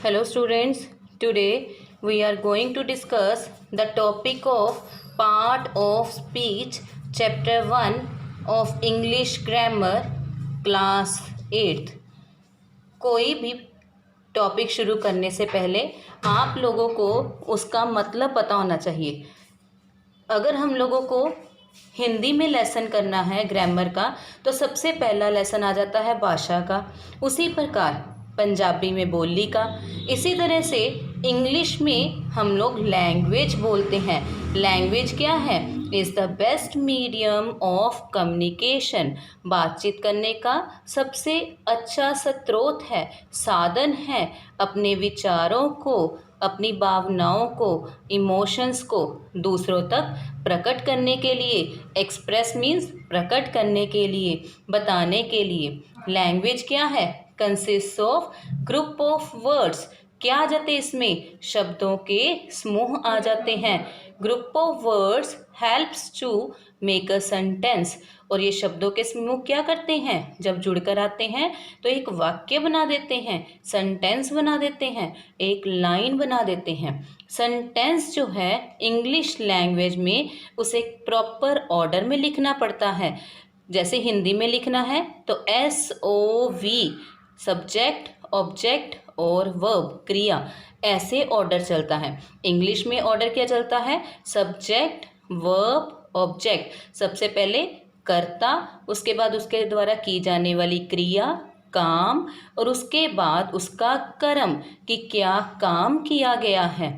Hello students, today we are going to discuss the topic of part of speech chapter 1 of English grammar class 8th। कोई भी topic शुरू करने से पहले आप लोगों को उसका मतलब पता होना चाहिए। अगर हम लोगों को हिंदी में लेसन करना है ग्रामर का तो सबसे पहला लेसन आ जाता है भाषा का, उसी प्रकार पंजाबी में बोली का, इसी तरह से इंग्लिश में हम लोग लैंग्वेज बोलते हैं। लैंग्वेज क्या है? Is the best medium of communication. बातचीत करने का सबसे अच्छा स्रोत है, साधन है अपने विचारों को, अपनी भावनाओं को, इमोशंस को दूसरों तक प्रकट करने के लिए। एक्सप्रेस मीन्स प्रकट करने के लिए, बताने के लिए। लैंग्वेज क्या है? Consist of group of words. क्या आ जाते हैं इसमें? शब्दों के समूह आ जाते हैं। Group of words helps to make a sentence. और ये शब्दों के समूह क्या करते हैं? जब जुड़कर आते हैं तो एक वाक्य बना देते हैं, सेंटेंस बना देते हैं, एक लाइन बना देते हैं। सेंटेंस जो है इंग्लिश लैंग्वेज में उसे प्रॉपर ऑर्डर में लिखना पड़ता है। जैसे हिंदी में लिखना है तो SOV, सब्जेक्ट, ऑब्जेक्ट और वर्ब, क्रिया, ऐसे ऑर्डर चलता है। इंग्लिश में ऑर्डर क्या चलता है? Subject, verb, object. सबसे पहले कर्ता, उसके बाद उसके द्वारा की जाने वाली क्रिया, काम, और उसके बाद उसका कर्म कि क्या काम किया गया है।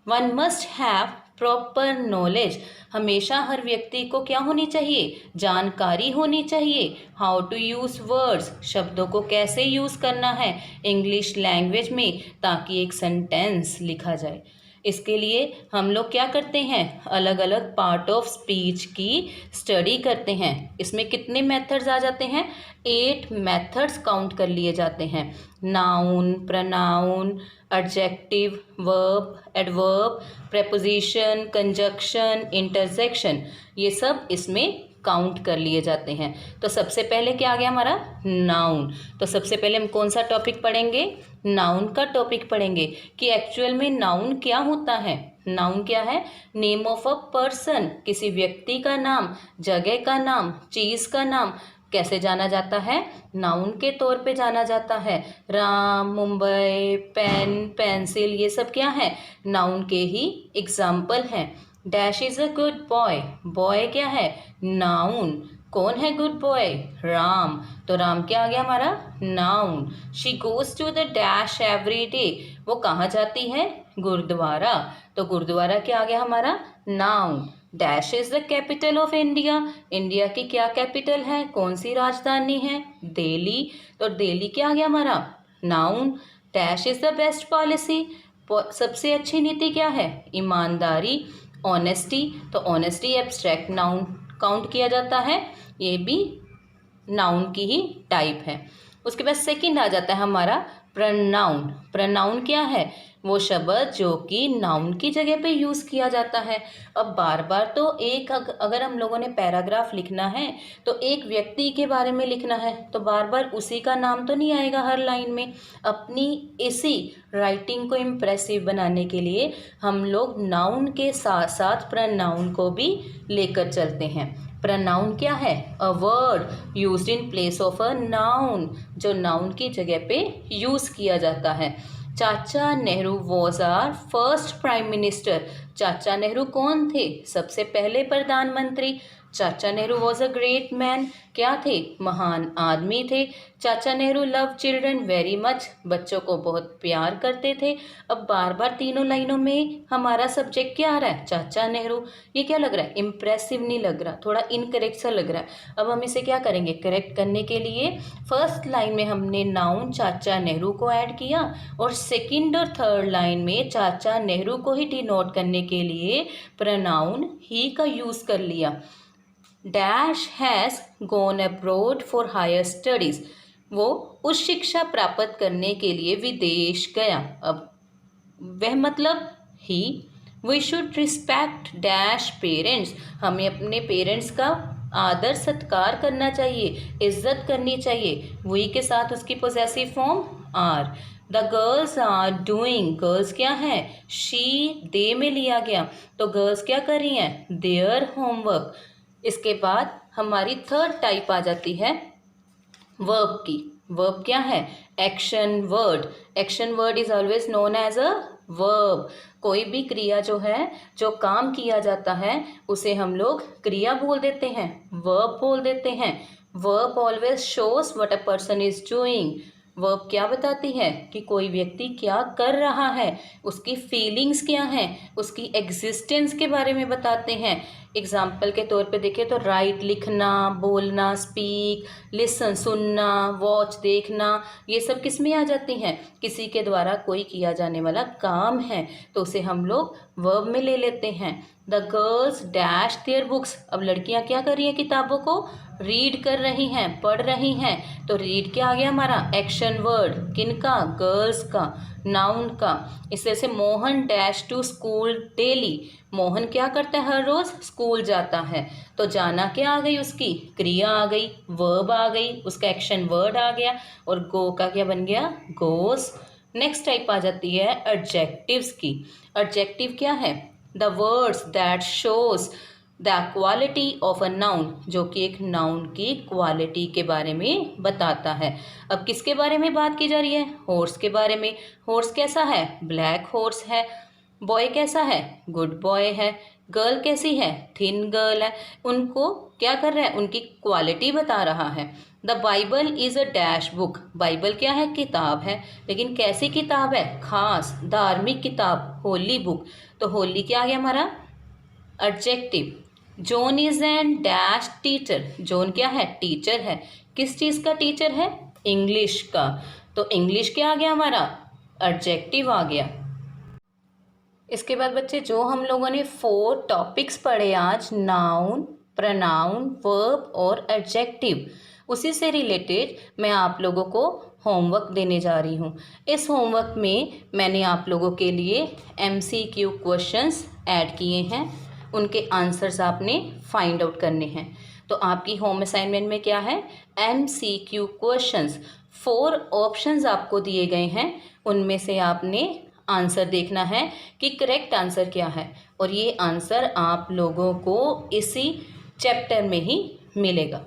One must have proper knowledge. हमेशा हर व्यक्ति को क्या होनी चाहिए? जानकारी होनी चाहिए। हाउ टू यूज़ वर्ड्स, शब्दों को कैसे यूज़ करना है इंग्लिश लैंग्वेज में ताकि एक सेंटेंस लिखा जाए। इसके लिए हम लोग क्या करते हैं? अलग अलग पार्ट ऑफ स्पीच की स्टडी करते हैं। इसमें कितने मेथड्स आ जाते हैं? 8 मेथड्स काउंट कर लिए जाते हैं। Noun, pronoun, adjective, verb, adverb, preposition, conjunction, interjection, ये सब इसमें काउंट कर लिए जाते हैं। तो सबसे पहले क्या आ गया हमारा? नाउन। तो सबसे पहले हम कौन सा टॉपिक पढ़ेंगे? नाउन का टॉपिक पढ़ेंगे कि एक्चुअल में नाउन क्या होता है। नाउन क्या है? नेम ऑफ अ पर्सन, किसी व्यक्ति का नाम, जगह का नाम, चीज़ का नाम। कैसे जाना जाता है? नाउन के तौर पे जाना जाता है। राम, मुंबई, पेन, पेंसिल, ये सब क्या है? नाउन के ही एग्जाम्पल हैं। Dash is a good boy. Boy क्या है? नाउन। कौन है गुड बॉय? राम। तो राम क्या आ गया हमारा? Noun. She goes to the dash every day. वो कहाँ जाती है? गुरुद्वारा। तो गुरुद्वारा क्या आ गया हमारा? Noun. Dash is the capital of India. India की क्या कैपिटल है? कौन सी राजधानी है? दिल्ली। तो दिल्ली क्या आ गया हमारा? Noun. Dash is the best policy. सबसे अच्छी नीति क्या है? ईमानदारी, ऑनेस्टी। तो ऑनेस्टी एब्स्ट्रैक्ट नाउन काउंट किया जाता है, ये भी नाउन की ही टाइप है। उसके बाद सेकंड आ जाता है हमारा प्रनाउन। प्रनाउन क्या है? वो शब्द जो कि नाउन की जगह पे यूज़ किया जाता है। अब बार बार तो एक अगर हम लोगों ने पैराग्राफ लिखना है तो एक व्यक्ति के बारे में लिखना है तो बार बार उसी का नाम तो नहीं आएगा हर लाइन में। अपनी इसी राइटिंग को इम्प्रेसिव बनाने के लिए हम लोग नाउन के साथ साथ प्रनाउन को भी लेकर चलते हैं। प्रनाउन क्या है? A word used in place of a noun, जो नाउन की जगह पे यूज़ किया जाता है। Chacha Nehru was our first prime minister. Chacha Nehru कौन थे? सबसे पहले प्रधानमंत्री। Chacha Nehru was a great man. क्या थे? महान आदमी थे। Chacha Nehru love children very much. बच्चों को बहुत प्यार करते थे। अब बार बार तीनों लाइनों में हमारा सब्जेक्ट क्या आ रहा है? चाचा नेहरू। ये क्या लग रहा है? इम्प्रेसिव नहीं लग रहा, थोड़ा इनकरेक्ट सा लग रहा है। अब हम इसे क्या करेंगे? करेक्ट करने के लिए फर्स्ट लाइन में हमने नाउन चाचा नेहरू को ऐड किया और सेकंड और थर्ड लाइन में चाचा नेहरू को ही डिनोट करने के लिए प्रनाउन ही का यूज़ कर लिया। Dash has gone abroad for higher studies. वो उच्च शिक्षा प्राप्त करने के लिए विदेश गया। अब वह मतलब ही। We should respect dash parents. हमें अपने पेरेंट्स का आदर सत्कार करना चाहिए, इज्जत करनी चाहिए। वी के साथ उसकी possessive form are. The girls are doing, girls क्या है, शी, दे में लिया गया, तो गर्ल्स क्या कर रही हैं, देयर होमवर्क। इसके बाद हमारी थर्ड टाइप आ जाती है वर्ब की। वर्ब क्या है, action word. Action word is always known as a verb. कोई भी क्रिया जो है, जो काम किया जाता है, उसे हम लोग क्रिया बोल देते हैं, वर्ब बोल देते हैं। Verb always shows what a person is doing. Verb क्या बताती है कि कोई व्यक्ति क्या कर रहा है, उसकी फीलिंग्स क्या हैं, उसकी एग्जिस्टेंस के बारे में बताते हैं। एग्जाम्पल के तौर पे देखें तो राइट लिखना, बोलना, स्पीक, लिसन सुनना, वॉच देखना, ये सब किस में आ जाती हैं, किसी के द्वारा कोई किया जाने वाला काम है, तो उसे हम लोग वर्ब में ले लेते हैं। The girls dash their books, अब लड़कियां क्या कर रही हैं, किताबों को रीड कर रही हैं, पढ़ रही हैं, तो रीड क्या आ गया हमारा, एक्शन वर्ड, किनका, गर्ल्स का, नाउन का। इस तरह से Mohan dash to school daily, Mohan क्या करता है, हर रोज स्कूल जाता है, तो जाना क्या आ गई, उसकी क्रिया आ गई, वर्ब आ गई, उसका एक्शन वर्ड आ गया, और गो का क्या बन गया, गोस। नेक्स्ट टाइप आ जाती है एडजेक्टिव्स की। एडजेक्टिव क्या है, the words that shows the quality of a noun, जो कि एक नाउन की क्वालिटी के बारे में बताता है। अब किसके बारे में बात की जा रही है, हॉर्स के बारे में। हॉर्स कैसा है, ब्लैक हॉर्स है। बॉय कैसा है, गुड बॉय है। गर्ल कैसी है, थिन गर्ल है। उनको क्या कर रहा है, उनकी क्वालिटी बता रहा है। The Bible is a dash book, Bible क्या है, किताब है, लेकिन कैसी किताब है, खास धार्मिक किताब, होली बुक, तो होली क्या आ गया हमारा, adjective. John is an dash teacher, John क्या है, टीचर है, किस चीज़ का टीचर है, इंग्लिश का, तो इंग्लिश क्या आ गया हमारा, एडजेक्टिव आ गया। इसके बाद बच्चे जो हम लोगों ने 4 टॉपिक्स पढ़े आज, नाउन, प्रनाउन, वर्ब और एडजेक्टिव, उसी से रिलेटेड मैं आप लोगों को होमवर्क देने जा रही हूँ। इस होमवर्क में मैंने आप लोगों के लिए MCQ क्वेश्चंस ऐड किए हैं, उनके आंसर्स आपने फाइंड आउट करने हैं। तो आपकी होम असाइनमेंट में क्या है, MCQ क्वेश्चंस, 4 ऑप्शंस आपको दिए गए हैं, उनमें से आपने आंसर देखना है कि करेक्ट आंसर क्या है, और ये आंसर आप लोगों को इसी चैप्टर में ही मिलेगा।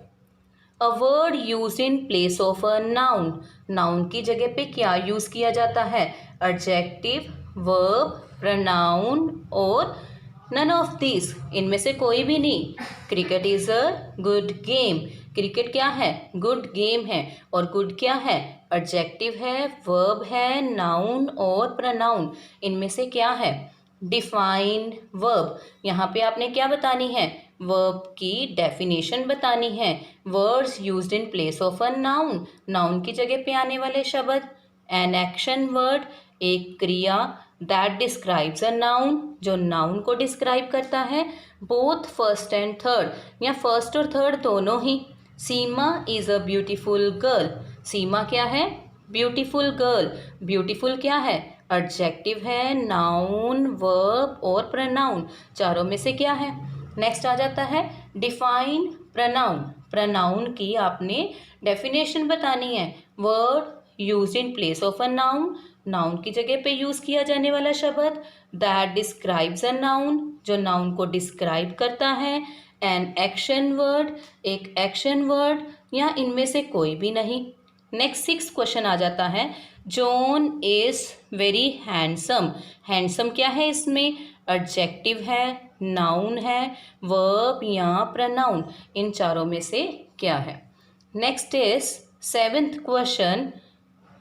A word use in place of a noun, noun की जगह पे क्या यूज किया जाता है, एडजेक्टिव, वर्ब, प्रोनाउन और नन ऑफ दिस, इनमें से कोई भी नहीं। Cricket is a good game, cricket क्या है, गुड गेम है, और गुड क्या है, एडजेक्टिव है, वर्ब है, नाउन और प्रोनाउन, इनमें से क्या है, डिफाइन वर्ब, यहाँ पे आपने क्या बतानी है, वर्ब की डेफिनेशन बतानी है। Words used in place of a noun, noun की जगह पे आने वाले शब्द। एन एक्शन वर्ड, एक क्रिया, दैट डिस्क्राइब्स अ नाउन, जो नाउन को डिस्क्राइब करता है। बोथ फर्स्ट एंड थर्ड, या फर्स्ट और थर्ड दोनों ही। सीमा इज अ ब्यूटीफुल गर्ल, सीमा क्या है, ब्यूटीफुल गर्ल, ब्यूटीफुल क्या है, एडजेक्टिव है, नाउन, वर्ब और प्रोनाउन, चारों में से क्या है। नेक्स्ट आ जाता है डिफाइन प्रोनाउन, प्रोनाउन की आपने डेफिनेशन बतानी है। Word use in place of a noun, noun की जगह पे यूज किया जाने वाला शब्द। दैट डिस्क्राइब्स अ नाउन, जो नाउन को डिस्क्राइब करता है। एन एक्शन वर्ड, एक एक्शन वर्ड, या इनमें से कोई भी नहीं। नेक्स्ट 6 क्वेश्चन आ जाता है, John is very handsome, handsome क्या है इसमें, एडजेक्टिव है, नाउन है, वर्ब या प्रोनाउन, इन चारों में से क्या है। Next is 7th question,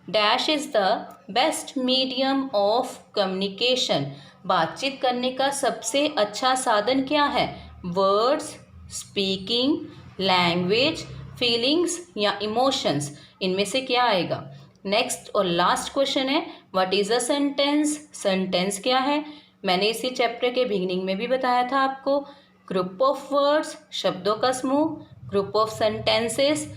dash is the best medium of communication, बातचीत करने का सबसे अच्छा साधन क्या है, वर्ड्स, स्पीकिंग, लैंग्वेज, फीलिंग्स या इमोशंस, इनमें से क्या आएगा। नेक्स्ट और लास्ट क्वेश्चन है, what is a sentence, sentence क्या है, मैंने इसी चैप्टर के बिगिनिंग में भी बताया था आपको। ग्रुप ऑफ वर्ड्स, शब्दों का समूह, ग्रुप ऑफ सेंटेंसेस,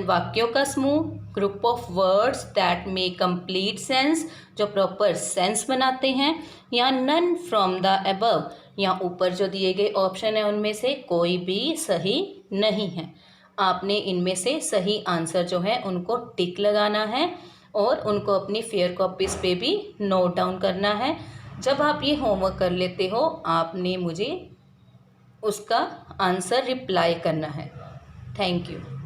वाक्यों का समूह, group of words that make complete sense, जो प्रॉपर सेंस बनाते हैं, या नन फ्रॉम द अबव, या ऊपर जो दिए गए ऑप्शन है उनमें से कोई भी सही नहीं है। आपने इनमें से सही आंसर जो है उनको टिक लगाना है, और उनको अपनी फेयर कॉपीज़ पे भी नोट डाउन करना है। जब आप ये होमवर्क कर लेते हो आपने मुझे उसका आंसर रिप्लाई करना है। Thank you.